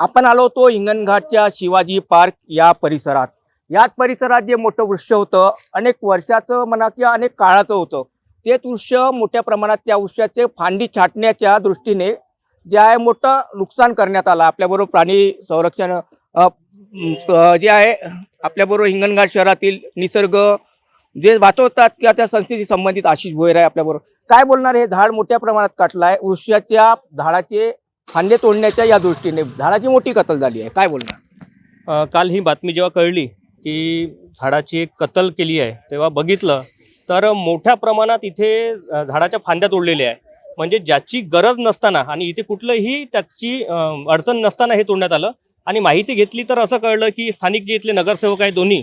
आपण आलो होतो हिंगणघाटच्या शिवाजी पार्क या परिसरात. याच परिसरात जे मोठं वृक्ष होतं, अनेक वर्षाचं म्हणा किंवा अनेक काळाचं होतं, तेच वृक्ष मोठ्या प्रमाणात त्या वृक्षाचे फांदी छाटण्याच्या दृष्टीने जे आहे मोठं नुकसान करण्यात आलं. आपल्याबरोबर प्राणी संरक्षण जे आहे आपल्याबरोबर हिंगणघाट शहरातील निसर्ग जे वाचवतात किंवा त्या संस्थेशी संबंधित आशिष भोयर आहे आपल्याबरोबर. काय बोलणार? हे झाड मोठ्या प्रमाणात काटलं आहे, वृक्षाच्या झाडाचे फांदे तोडण्याच्या या दृष्टीने झाडाची मोठी कत्तल झाली आहे. काय बोलणार? काल ही बातमी जेव्हा कळली की झाडाची एक कत्तल केली आहे तेव्हा बघितलं तर मोठ्या प्रमाणात इथे झाडाच्या फांद्या तोडलेल्या आहे. म्हणजे ज्याची गरज नसताना आणि इथे कुठलंही त्याची अडचण नसताना हे तोडण्यात आलं. आणि माहिती घेतली तर असं कळलं की स्थानिक जे इथले नगरसेवक आहे दोन्ही,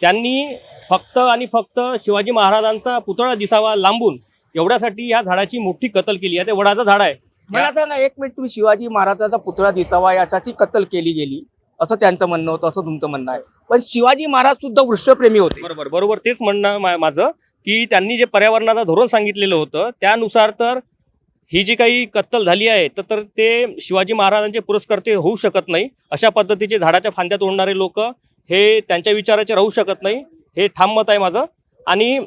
त्यांनी फक्त आणि फक्त शिवाजी महाराजांचा पुतळा दिसावा लांबून एवढ्यासाठी या झाडाची मोठी कत्तल केली आहे. ते वडाचं झाड आहे. मला सांगा एक मिनिट, तुम्ही शिवाजी महाराजांचा पुतळा दिसावा यासाठी कत्तल केली गेली असं त्यांचं म्हणणं होतं, असं तुमचं म्हणणं आहे. पण शिवाजी महाराज सुद्धा वृक्षप्रेमी होते. बरोबर तेच म्हणणं माझं की त्यांनी जे पर्यावरणाचं धोरण सांगितलेलं होतं त्यानुसार तर ही जी काही कत्तल झाली आहे तर ते शिवाजी महाराजांचे पुरस्कर्ते होऊ शकत नाही. अशा पद्धतीचे झाडाच्या फांद्या तोडणारे लोक हे त्यांच्या विचाराचे राहू शकत नाही, हे ठाम मत आहे माझं. आणि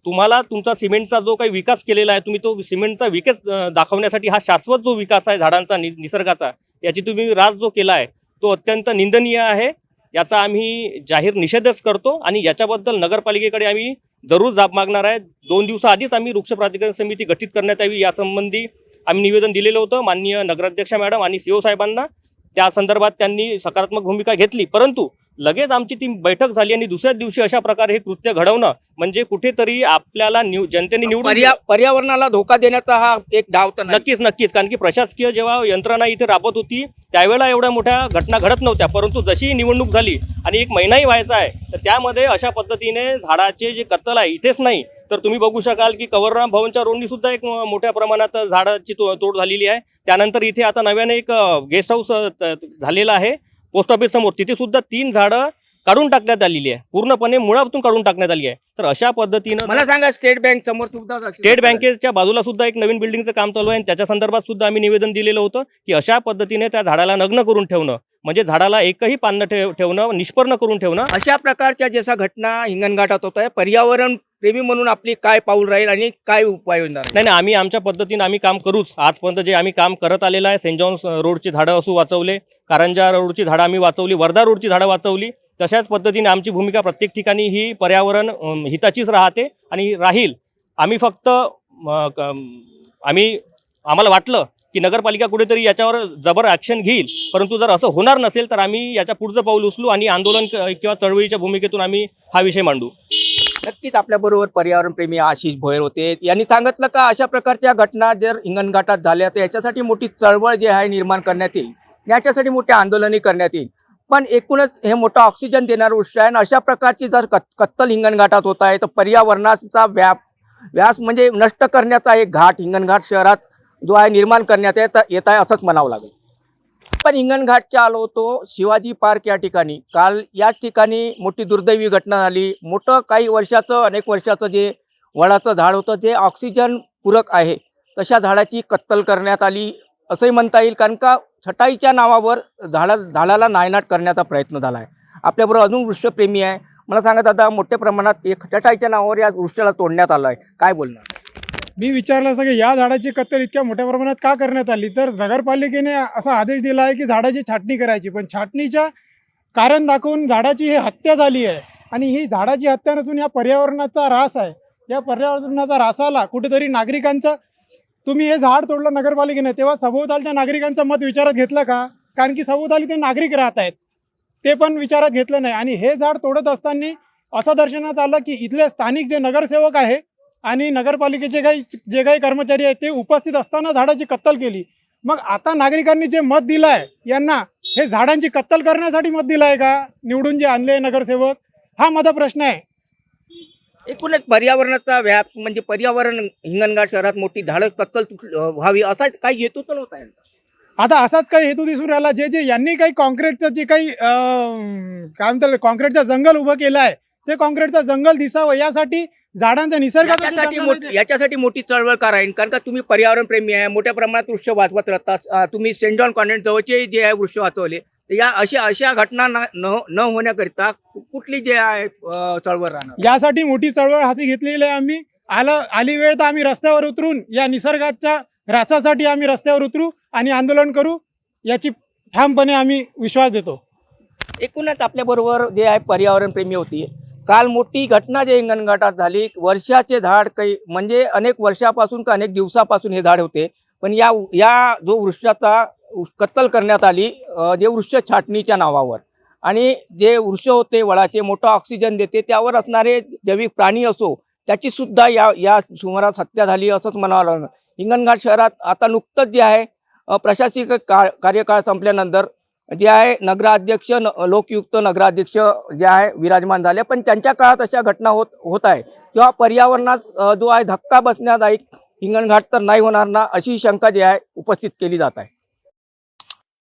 तुम्हाला तुमचा सिमेंटचा जो काही विकास केलेला आहे, तुम्ही तो सिमेंटचा विकास दाखवण्यासाठी हा शाश्वत जो विकास आहे झाडांचा निसर्गाचा, याची तुम्ही रास जो केला आहे तो अत्यंत निंदनीय आहे. याचा आम्ही जाहीर निषेधच करतो आणि याच्याबद्दल नगरपालिकेकडे आम्ही जरूर जाब मागणार आहे. 2 दिवसाआधीच आम्ही वृक्ष प्राधिकरण समिती गठीत करण्यात यावी यासंबंधी आम्ही निवेदन दिलेलं होतं माननीय नगराध्यक्षा मॅडम आणि सीओ साहेबांना. त्या संदर्भात त्यांनी सकारात्मक भूमिका घेतली, परंतु लगेच आमची ती बैठक झाली आणि दुसऱ्याच दिवशी अशा प्रकारे हे कृत्य घडवणं म्हणजे कुठेतरी आपल्याला जनतेने निवडून पर्यावरणाला धोका देण्याचा हा एक डाव तर नक्कीच. कारण की प्रशासकीय जेव्हा यंत्रणा इथे राबत होती त्यावेळेला एवढ्या मोठ्या घटना घडत नव्हत्या, परंतु जशी निवडणूक झाली आणि 1 महिनाही व्हायचा आहे तर त्यामध्ये अशा पद्धतीने झाडाचे जे कत्तल आहे इथेच नाही तर तुम्ही बघू शकाल की कंवरराम भवनच्या रोडनी सुद्धा एक मोठ्या प्रमाणात झाडाची तोड झालेली आहे. त्यानंतर इथे आता नव्याने एक गेस्ट हाऊस झालेला आहे पोस्ट ऑफिस समोर, तिथे सुद्धा 3 झाडं काढून टाकण्यात आलेली आहे, पूर्णपणे मुळातून काढून टाकण्यात आली आहे. तर अशा पद्धतीनं मला सांगा, स्टेट बँक समोर सुद्धा स्टेट बँकेच्या बाजूला सुद्धा एक नवीन बिल्डिंगचं काम चालू आहे आणि त्याच्या संदर्भात सुद्धा आम्ही निवेदन दिलेलं होतं की अशा पद्धतीने त्या झाडाला नग्न करून ठेवणं म्हणजे झाडाला एकही पान ठेवणं, निष्पर्ण करून ठेवणं, अशा प्रकारच्या जशा घटना हिंगणघाटात होत आहे, पर्यावरण प्रेमी म्हणून आपली काय पाऊल राहील आणि काय उपाययोजना? नाही, आम्ही आमच्या पद्धतीने आम्ही काम करूच. आजपर्यंत जे आम्ही काम करत आलेलं आहे, सेंट जॉन्स रोडची झाडं असू वाचवले, कारंजा रोडची झाडं आम्ही वाचवली, वर्धा रोडची झाडं वाचवली. तशाच पद्धतीने आमची भूमिका प्रत्येक ठिकाणी ही पर्यावरण हिताचीच राहते आणि राहील. आम्ही फक्त आम्हाला वाटलं की नगरपालिका कुठेतरी याच्यावर जबर ॲक्शन घेईल, परंतु जर असं होणार नसेल तर आम्ही याच्या पुढचं पाऊल उचलू आणि आंदोलन किंवा चळवळीच्या भूमिकेतून आम्ही हा विषय मांडू. नक्कीच आपल्याबरोबर पर्यावरणप्रेमी आशिष भोयर होते. यांनी सांगितलं का अशा प्रकारच्या घटना जर हिंगणघाटात झाल्या तर याच्यासाठी मोठी चळवळ जी आहे निर्माण करण्यात येईल, याच्यासाठी मोठे आंदोलनही करण्यात येईल. पण एकूणच हे मोठं ऑक्सिजन देणारं वृक्ष आहे आणि अशा प्रकारची जर कत्तल हिंगणघाटात होत आहे तर पर्यावरणाचा व्यास म्हणजे नष्ट करण्याचा एक घाट हिंगणघाट शहरात जो आहे निर्माण करण्यात येत आहे असंच म्हणावं लागेल. पण हिंगणघाटच्या आलो होतो शिवाजी पार्क या ठिकाणी. काल याच ठिकाणी मोठी दुर्दैवी घटना झाली. मोठं काही वर्षाचं अनेक वर्षाचं जे वडाचं झाड होतं ते ऑक्सिजन पूरक आहे, तशा झाडाची कत्तल करण्यात आली असंही म्हणता येईल. कारण का छटाईच्या नावावर झाडाला नायनाट करण्याचा प्रयत्न झाला आहे. आपल्याबरोबर अजून वृक्षप्रेमी आहे. मला सांगा दादा, मोठ्या प्रमाणात एक छटाईच्या नावावर या वृक्षाला तोडण्यात आलं आहे, काय बोलणार? मी विचारलं असं की या झाडाची कत्तल इतक्या मोठ्या प्रमाणात का करण्यात आली, तर नगरपालिकेने असा आदेश दिला आहे की झाडाची छाटणी करायची, पण छाटणीच्या कारण दाखवून झाडाची ही हत्या झाली आहे. आणि ही झाडाची हत्या नसून या पर्यावरणाचा ऱ्हास आहे. या पर्यावरणाचा ऱ्हासाला कुठेतरी नागरिकांचा, तुम्ही हे झाड तोडलं नगरपालिकेने तेव्हा सभोवतालच्या नागरिकांचं मत विचारात घेतलं का? कारण की सभोवताली ते नागरिक राहत आहेत, ते पण विचारात घेतलं नाही. आणि हे झाड तोडत असताना असं दर्शनात आलं की इथले स्थानिक जे नगरसेवक आहे आणि नगरपालिकेचे जे काही कर्मचारी आहेत ते उपस्थित असताना झाडाची कत्तल केली. मग आता नागरिकांनी जे मत दिलं आहे यांना, हे झाडांची कत्तल करण्यासाठी मत दिलं आहे का निवडून जे आणले नगरसेवक? हा माझा प्रश्न आहे. एकूणच पर्यावरणाचा व्याप म्हणजे पर्यावरण हिंगणघाट शहरात मोठी झाडं कत्तल व्हावी असा काही हेतू तर नव्हता यांचा. आता असाच काही हेतू दिसून राहिला. जे यांनी काही कॉन्क्रीटचं जे काही काय म्हणतात कॉन्क्रीटचं जंगल उभं केलं आहे ते कॉन्क्रीटचं जंगल दिसावं यासाठी झाडांच्या निसर्गाचं जे जंगल आहे ते- याच्यासाठी मोठी चळवळ करायन, कारण का तुम्ही पर्यावरण प्रेमी आहे, मोठ्या प्रमाणात वृक्ष वाचवत राहतात. तुम्ही सेंट जॉन कॉन्व्हेंट जवळचे जे आहे वृक्ष वाचवले, तर या अशा घटना न होण्याकरिता कुठली जे आहे चळवळ राहणार. यासाठी मोठी चळवळ हाती घेतलेली आहे आम्ही. आली वेळ तर आम्ही रस्त्यावर उतरून या निसर्गाच्या ऱ्हासासाठी आम्ही रस्त्यावर उतरू आणि आंदोलन करू, याची ठामपणे आम्ही विश्वास देतो. एकूणच आपल्याबरोबर जे आहे पर्यावरण प्रेमी होती. काल मोठी घटना जे हिंगणघाटात झाली, वर्षाचे झाड काही म्हणजे अनेक वर्षापासून का अनेक दिवसापासून हे झाड होते, पण या जो वृक्षाचा कत्तल करण्यात आली जे वृक्ष छाटणीच्या नावावर, आणि जे वृक्ष होते वडाचे मोठा ऑक्सिजन देते त्यावर असणारे जैविक प्राणी असो त्याची सुद्धा या सुमारास हत्या झाली असंच म्हणावं लागलं. हिंगणघाट शहरात आता नुकतंच जे आहे प्रशासकीय कार्यकाळ संपल्यानंतर जे आहे नगराध्यक्ष लोकयुक्त नगराध्यक्ष जे आहे विराजमान झाले, पण त्यांच्या काळात अशा घटना होत आहे किंवा पर्यावरणात जो आहे धक्का बसण्यात हिंगणघाट तर नाही होणार ना, अशी शंका जी आहे उपस्थित केली जात आहे.